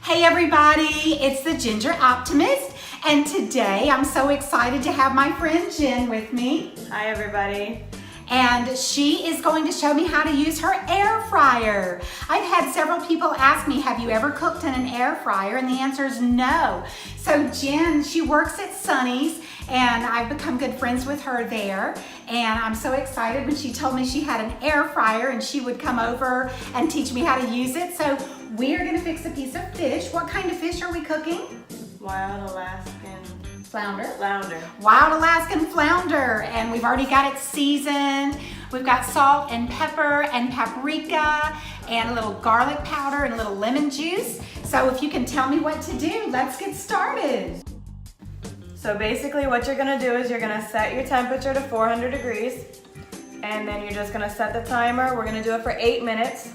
Hey everybody, it's the Ginger Optimist, and today I'm so excited to have my friend Jen with me. Hi everybody. And she is going to show me how to use her air fryer. I've had several people ask me, have you ever cooked in an air fryer? And the answer is no. So Jen, she works at Sonny's, and I've become good friends with her there. And I'm so excited when she told me she had an air fryer and she would come over and teach me how to use it. So we're gonna fix a piece of fish. What kind of fish are we cooking? Wild Alaskan Flounder. Wild Alaskan flounder, and we've already got it seasoned. We've got salt and pepper and paprika and a little garlic powder and a little lemon juice. So if you can tell me what to do, let's get started. So basically what you're gonna do is you're gonna set your temperature to 400 degrees, and then you're just gonna set the timer. We're gonna do it for 8 minutes.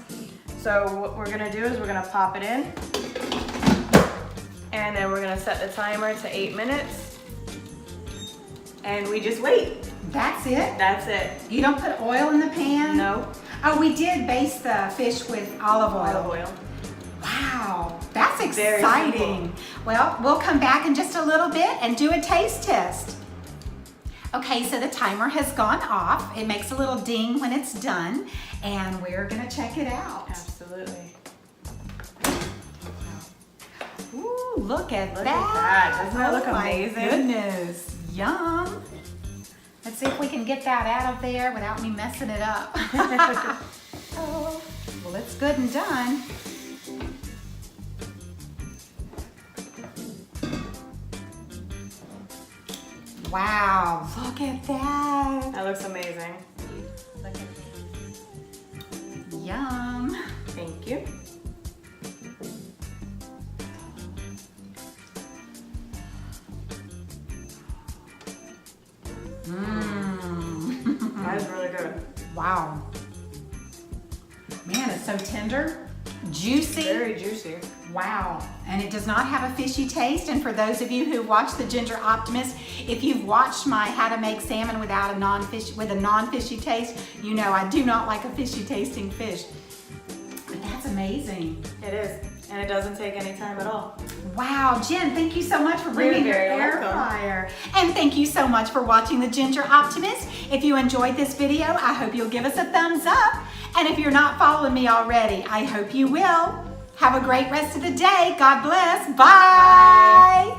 So what we're gonna do is we're gonna pop it in, and then we're gonna set the timer to 8 minutes. And we just wait. That's it? That's it. You don't put oil in the pan? No. Oh, we did baste the fish with olive oil. Olive oil. Wow, that's Very exciting. Well, we'll come back in just a little bit and do a taste test. Okay, so the timer has gone off. It makes a little ding when it's done, and we're gonna check it out. Absolutely. Ooh, look at Look that. at that. Doesn't that look amazing? My goodness, yum. Let's see if we can get that out of there without me messing it up. Oh, well, it's good and done. Wow, look at that. That looks amazing. Look at that. Yum. Thank you. Mmm. That is really good. Wow. Man, it's so tender, juicy. Very juicy. Wow, and it does not have a fishy taste. And for those of you who watch the Ginger Optimist, if you've watched my how to make salmon without a non-fishy taste, you know I do not like a fishy tasting fish. But that's amazing. It is, and it doesn't take any time at all. Wow, Jen, thank you so much for bringing your You're very air welcome. fryer. And thank you so much for watching the Ginger Optimist. If you enjoyed this video, I hope you'll give us a thumbs up. And if you're not following me already, I hope you will. Have a great rest of the day. God bless. Bye.